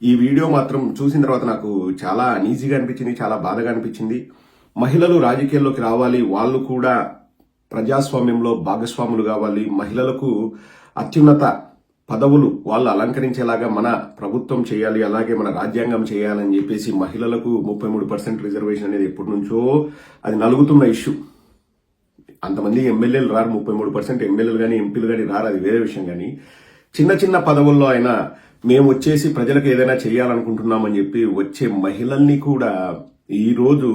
ఈ వీడియో మాత్రం చూసిన తర్వాత నాకు చాలా అనీజీగా అనిపించింది, చాలా బాధగా అనిపించింది. మహిళలు రాజకీయాల్లోకి రావాలి, వాళ్ళు కూడా ప్రజాస్వామ్యంలో భాగస్వాములు కావాలి, మహిళలకు అత్యున్నత పదవులు వాళ్ళు అలంకరించేలాగా మన ప్రభుత్వం చేయాలి, అలాగే మన రాజ్యాంగం చేయాలని చెప్పేసి మహిళలకు 33% రిజర్వేషన్ అనేది ఎప్పటి నుంచో అది నలుగుతున్న ఇష్యూ. అంతమంది ఎమ్మెల్యేలు రారు, 33% ఎమ్మెల్యేలు కానీ ఎంపీలు కానీ రారు, అది వేరే విషయం. కానీ చిన్న చిన్న పదవుల్లో అయినా మేము వచ్చేసి ప్రజలకు ఏదైనా చేయాలనుకుంటున్నామని చెప్పి వచ్చే మహిళల్ని కూడా ఈరోజు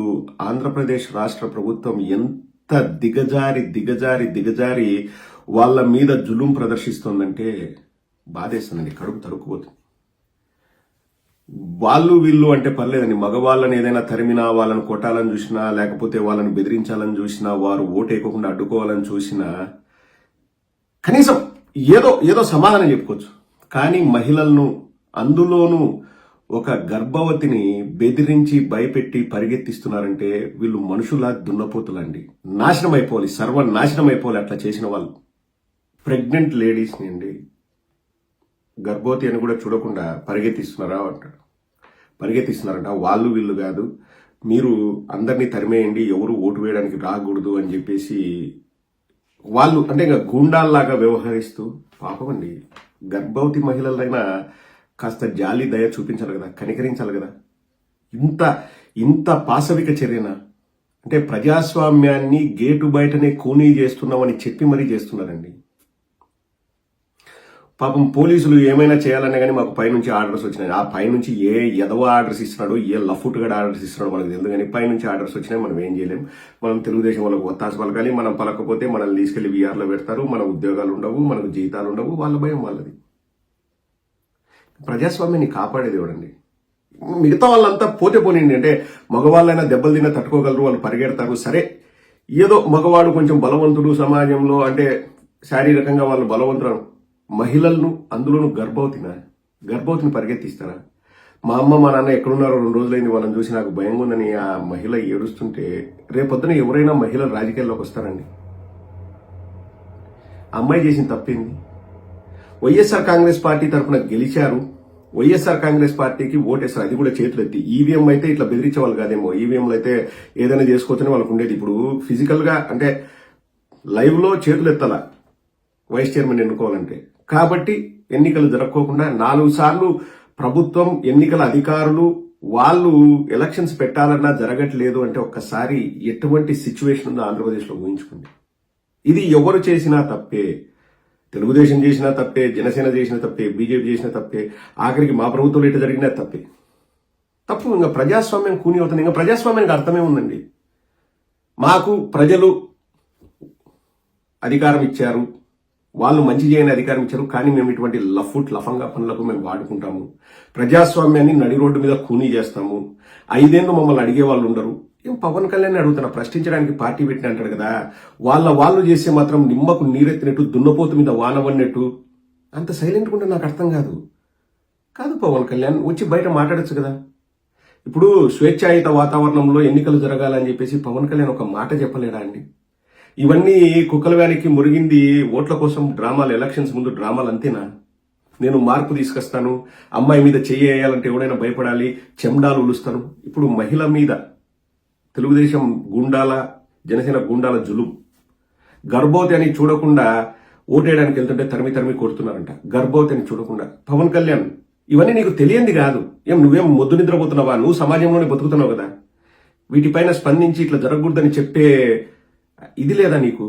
ఆంధ్రప్రదేశ్ రాష్ట్ర ప్రభుత్వం ఎంత దిగజారి వాళ్ళ మీద జులుం ప్రదర్శిస్తోందంటే బాధేస్తుందండి, కడుపు తరుక్కుపోతుంది. వాళ్ళు వీళ్ళు అంటే పర్లేదండి, మగవాళ్ళని ఏదైనా తరిమినా, వాళ్ళని కొట్టాలని చూసినా, లేకపోతే వాళ్ళని బెదిరించాలని చూసినా, వారు ఓటేయకుండా అడ్డుకోవాలని చూసినా కనీసం ఏదో సమాధానం చెప్పుకోవచ్చు. కానీ మహిళలను, అందులోనూ ఒక గర్భవతిని బెదిరించి భయపెట్టి పరిగెత్తిస్తున్నారంటే వీళ్ళు మనుషుల దున్నపోతులండి. నాశనం అయిపోవాలి, సర్వనాశనం అయిపోవాలి అట్లా చేసిన వాళ్ళు. ప్రెగ్నెంట్ లేడీస్ని అండి, గర్భవతి అని కూడా చూడకుండా పరిగెత్తిస్తున్నారంట. వాళ్ళు వీళ్ళు కాదు, మీరు అందరినీ తరిమేయండి, ఎవరు ఓటు వేయడానికి రాకూడదు అని చెప్పేసి వాళ్ళు అంటే ఇంకా గూండాల్లాగా వ్యవహరిస్తూ, పాపం అండి, గర్భవతి మహిళలైనా కాస్త జాలి దయ చూపించాలి కదా, కనికరించాలి కదా. ఇంత పాశవిక చర్యన అంటే ప్రజాస్వామ్యాన్ని గేటు బయటనే కూనీ చేస్తున్నామని చెప్పి మరీ చేస్తున్నారండి. పాపం పోలీసులు ఏమైనా చేయాలనే కానీ మాకు పైనుంచి ఆర్డర్స్ వచ్చినాయి. ఆ పైనుంచి ఏ ఎదవ ఆర్డర్స్ ఇస్తున్నాడు, ఏ లఫుట్గా ఆర్డర్స్ ఇస్తున్నాడు మనకు తెలియదు. కానీ పైనుంచి ఆర్డర్స్ వచ్చినాయి, మనం ఏం చేయలేం. మనం తెలుగుదేశం వాళ్ళకు ఒత్తాసు పలకాలి, మనం పలకపోతే మనల్ని తీసుకెళ్లి వీఆర్లో పెడతారు, మన ఉద్యోగాలు ఉండవు, మనకు జీతాలు ఉండవు, వాళ్ళ భయం వాళ్ళది. ప్రజాస్వామ్యాన్ని కాపాడేది ఎవడండి? మిగతా వాళ్ళంతా పోతే పోనండి, అంటే మగవాళ్ళైనా దెబ్బలు తిన్నా తట్టుకోగలరు, వాళ్ళు పరిగెడతారు. సరే, ఏదో మగవాడు కొంచెం బలవంతుడు సమాజంలో, అంటే శారీరకంగా వాళ్ళు బలవంతులు. మహిళలను, అందులోనూ గర్భవతిని పరిగెత్తిస్తారా? మా అమ్మ మా నాన్న ఎక్కడున్నారో 2 రోజులైంది వాళ్ళని చూసి నాకు భయంగా ఉందని ఆ మహిళ ఏడుస్తుంటే రేపొద్దున ఎవరైనా మహిళలు రాజకీయాల్లోకి వస్తారండి? అమ్మాయి చేసిన తప్పేంది? వైఎస్ఆర్ కాంగ్రెస్ పార్టీ తరఫున గెలిచారు, వైఎస్ఆర్ కాంగ్రెస్ పార్టీకి ఓటేస్తారు, అది కూడా చేతులెత్తి. ఈవీఎం అయితే ఇట్లా బెదిరించే వాళ్ళు కాదేమో, ఈవీఎంలు అయితే ఏదైనా చేసుకోవచ్చని వాళ్ళకు ఉండేది. ఇప్పుడు ఫిజికల్ గా అంటే లైవ్ లో చేతులు ఎత్తాల వైస్ చైర్మన్ ఎన్నుకోవాలంటే. కాబట్టి ఎన్నికలు జరగకోకుండా 4 సార్లు ప్రభుత్వం, ఎన్నికల అధికారులు వాళ్ళు ఎలక్షన్స్ పెట్టాలన్నా జరగట్లేదు అంటే ఒక్కసారి ఎటువంటి సిచ్యువేషన్ ఉందో ఆంధ్రప్రదేశ్లో ఊహించుకోండి. ఇది ఎవరు చేసినా తప్పే, తెలుగుదేశం చేసినా తప్పే, జనసేన చేసిన తప్పే, బీజేపీ చేసిన తప్పే, ఆఖరికి మా ప్రభుత్వంలో ఇటు జరిగినా తప్పు. ఇంకా ప్రజాస్వామ్యం కూని అవుతుంది. ఇంకా ప్రజాస్వామ్యానికి అర్థమే ఉందండి. మాకు ప్రజలు అధికారం ఇచ్చారు, వాళ్ళు మంచి చేయని అధికారం ఇచ్చారు, కానీ మేము ఇటువంటి లఫంగా పనులకు మేము వాడుకుంటాము. ప్రజాస్వామ్యాన్ని నడి రోడ్డు మీద కూనీ చేస్తాము. 5 ఏళ్ళు మమ్మల్ని అడిగే వాళ్ళు ఉండరు. ఏం పవన్ కళ్యాణ్ అడుగుతున్నా, ప్రశ్నించడానికి పార్టీ పెట్టిన అంటాడు కదా, వాళ్ళు చేసే మాత్రం నిమ్మకు నీరెత్తినట్టు, దున్నపోతు మీద వానవన్నట్టు అంత సైలెంట్గా ఉంటే నాకు అర్థం కాదు. పవన్ కళ్యాణ్ వచ్చి బయట మాట్లాడచ్చు కదా. ఇప్పుడు స్వేచ్ఛాయుత వాతావరణంలో ఎన్నికలు జరగాలని చెప్పేసి పవన్ కళ్యాణ్ ఒక మాట చెప్పలేడా అండి? ఇవన్నీ కుక్కల వ్యానికి మురిగింది ఓట్ల కోసం డ్రామాలు, ఎలక్షన్స్ ముందు డ్రామాలు అంతేనా? నేను మార్పు తీసుకొస్తాను, అమ్మాయి మీద చెయ్యాలంటే ఎవడైనా భయపడాలి, చెండాలు ఉలుస్తాను. ఇప్పుడు మహిళ మీద తెలుగుదేశం గుండాల, జనసేన గుండాల జులుం. గర్భవతి అని చూడకుండా ఓటేయడానికి వెళ్తుంటే తరిమి కొడుతున్నారంట, గర్భవతి అని చూడకుండా. పవన్ కళ్యాణ్, ఇవన్నీ నీకు తెలియంది కాదు. నువ్వేం మొద్దు నిద్రపోతున్నావా? నువ్వు సమాజంలోనే బతుకుతున్నావు కదా. వీటిపైన స్పందించి ఇట్లా జరగకూడదని చెప్పే ఇది లేదా నీకు?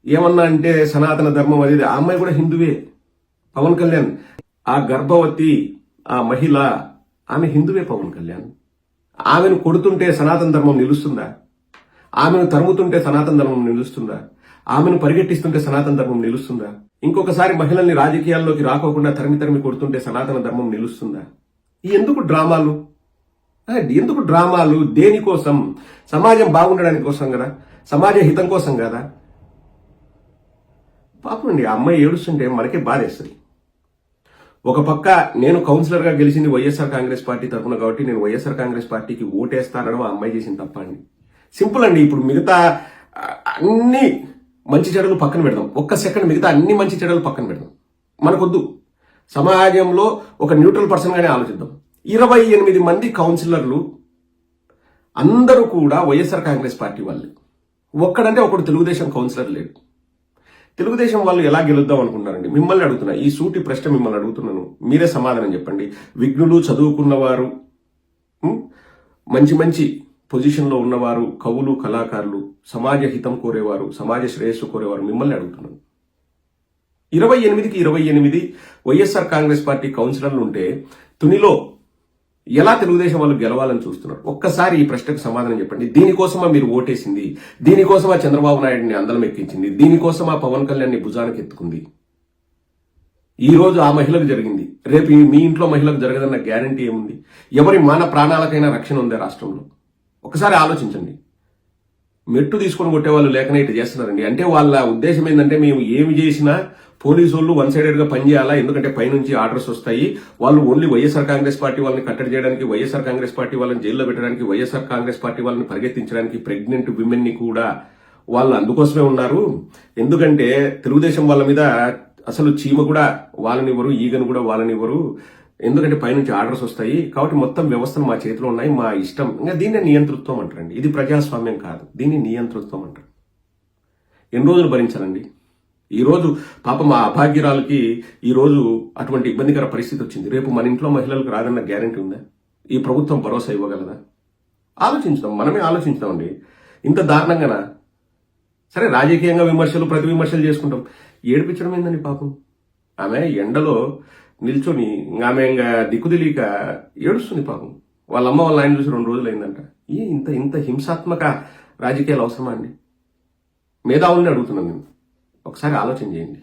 ఏమన్నా అంటే సనాతన ధర్మం అది. ఆ అమ్మాయి కూడా హిందువే. పవన్ కళ్యాణ్, ఆ గర్భవతి, ఆ మహిళ, ఆమె హిందువే. పవన్ కళ్యాణ్, ఆమెను కొడుతుంటే సనాతన ధర్మం నిలుస్తుందా? ఆమెను తరుముతుంటే సనాతన ధర్మం నిలుస్తుందా? ఆమెను పరిగెట్టిస్తుంటే సనాతన ధర్మం నిలుస్తుందా? ఇంకొకసారి మహిళల్ని రాజకీయాల్లోకి రాకోకుండా తరిమి కొడుతుంటే సనాతన ధర్మం నిలుస్తుందా? ఎందుకు డ్రామాలు? దేనికోసం? సమాజం బాగుండడానికి కోసం కదా, సమాజ హితం కోసం కదా. పాపం అండి, ఆ అమ్మాయి ఏడుస్తుంటే మనకే బాధేస్తుంది. ఒక పక్క నేను కౌన్సిలర్ గా గెలిచింది వైఎస్ఆర్ కాంగ్రెస్ పార్టీ తరఫున కాబట్టి నేను వైఎస్ఆర్ కాంగ్రెస్ పార్టీకి ఓటేస్తానడం ఆ అమ్మాయి చేసిన తప్ప అండి. సింపుల్ అండి. ఇప్పుడు మిగతా అన్ని మంచి చెడులు పక్కన పెడదాం, ఒక్క సెకండ్ మిగతా అన్ని మంచి చెడులు పక్కన పెడదాం. మనకొద్దు. సమాజంలో ఒక న్యూట్రల్ పర్సన్ గానే ఆలోచిద్దాం. 28 మంది కౌన్సిలర్లు అందరూ కూడా వైఎస్ఆర్ కాంగ్రెస్ పార్టీ వాళ్ళే. ఒక్కడంటే ఒకడు తెలుగుదేశం కౌన్సిలర్ లేడు. తెలుగుదేశం వాళ్ళు ఎలా గెలుద్దాం అనుకుంటున్నారండి? మిమ్మల్ని అడుగుతున్నా, ఈ సూటి ప్రశ్న మిమ్మల్ని అడుగుతున్నాను, మీరే సమాధానం చెప్పండి. విఘ్నులు, చదువుకున్నవారు, మంచి మంచి పొజిషన్లో ఉన్నవారు, కవులు, కళాకారులు, సమాజ హితం కోరేవారు, సమాజ శ్రేయస్సు కోరేవారు, మిమ్మల్ని అడుగుతున్నాను. 28కి 28 వైఎస్ఆర్ కాంగ్రెస్ పార్టీ కౌన్సిలర్లు ఉంటే తునిలో ఎలా తెలుగుదేశం వాళ్ళు గెలవాలని చూస్తున్నారు? ఒక్కసారి ఈ ప్రశ్నకు సమాధానం చెప్పండి. దీనికోసమా మీరు ఓటేసింది? దీనికోసమా చంద్రబాబు నాయుడిని అందలం ఎక్కించింది? దీనికోసమా పవన్ కళ్యాణ్ని భుజానికి ఎత్తుకుంది? ఈ రోజు ఆ మహిళకు జరిగింది, రేపు మీ ఇంట్లో మహిళకు జరగదన్న గ్యారంటీ ఏముంది? ఎవరి మాన ప్రాణాలకైనా రక్షణ ఉందే రాష్ట్రంలో? ఒకసారి ఆలోచించండి. మెట్టు తీసుకొని కొట్టేవాళ్ళు లేకనే ఇటు చేస్తున్నారండి. అంటే వాళ్ళ ఉద్దేశం ఏంటంటే మేము ఏమి చేసినా పోలీసు వాళ్ళు వన్ సైడెడ్ గా పనిచేయాలా, ఎందుకంటే పైనుంచి ఆర్డర్స్ వస్తాయి. వాళ్ళు ఓన్లీ వైఎస్ఆర్ కాంగ్రెస్ పార్టీ వాళ్ళని కట్టడి చేయడానికి, వైఎస్ఆర్ కాంగ్రెస్ పార్టీ వాళ్ళని జైల్లో పెట్టడానికి, వైఎస్ఆర్ కాంగ్రెస్ పార్టీ వాళ్ళని పరిగెత్తించడానికి, ప్రెగ్నెంట్ విమెన్ ని కూడా వాళ్ళు అందుకోసమే ఉన్నారు. ఎందుకంటే తెలుగుదేశం వాళ్ళ మీద అసలు చీమ కూడా వాళ్ళనివ్వరు, ఈగను కూడా వాళ్ళనివ్వరు. ఎందుకంటే పైనుంచి ఆర్డర్స్ వస్తాయి. కాబట్టి మొత్తం వ్యవస్థలు మా చేతిలో ఉన్నాయి, మా ఇష్టం. ఇంకా దీన్ని నియంతృత్వం అంటారండి. ఇది ప్రజాస్వామ్యం కాదు, దీన్ని నియంతృత్వం అంటారు. ఎన్ని రోజులు భరించాలండి? ఈ రోజు పాపం ఆ అభాగ్యురాలకి ఈ రోజు అటువంటి ఇబ్బందికర పరిస్థితి వచ్చింది. రేపు మన ఇంట్లో మహిళలకు రాదన్న గ్యారంటీ ఉందా? ఈ ప్రభుత్వం భరోసా ఇవ్వగలదా? ఆలోచించుదాం, మనమే ఆలోచించుదామండి. ఇంత దారుణంగానా? సరే, రాజకీయంగా విమర్శలు, ప్రతి విమర్శలు చేసుకుంటాం. ఏడిపించడం ఏందండి పాపం? ఆమె ఎండలో నిల్చొని ఆమె ఇంకా దిక్కుదిలీక ఏడుస్తుంది పాపం. వాళ్ళ అమ్మ వాళ్ళ ఆయన చూసి 2 రోజులు అయిందంట. ఇంత ఇంత హింసాత్మక రాజకీయాలు అవసరమా అండి? మేధావుల్ని అడుగుతున్నాను నేను, ఒకసారి ఆలోచన చేయండి.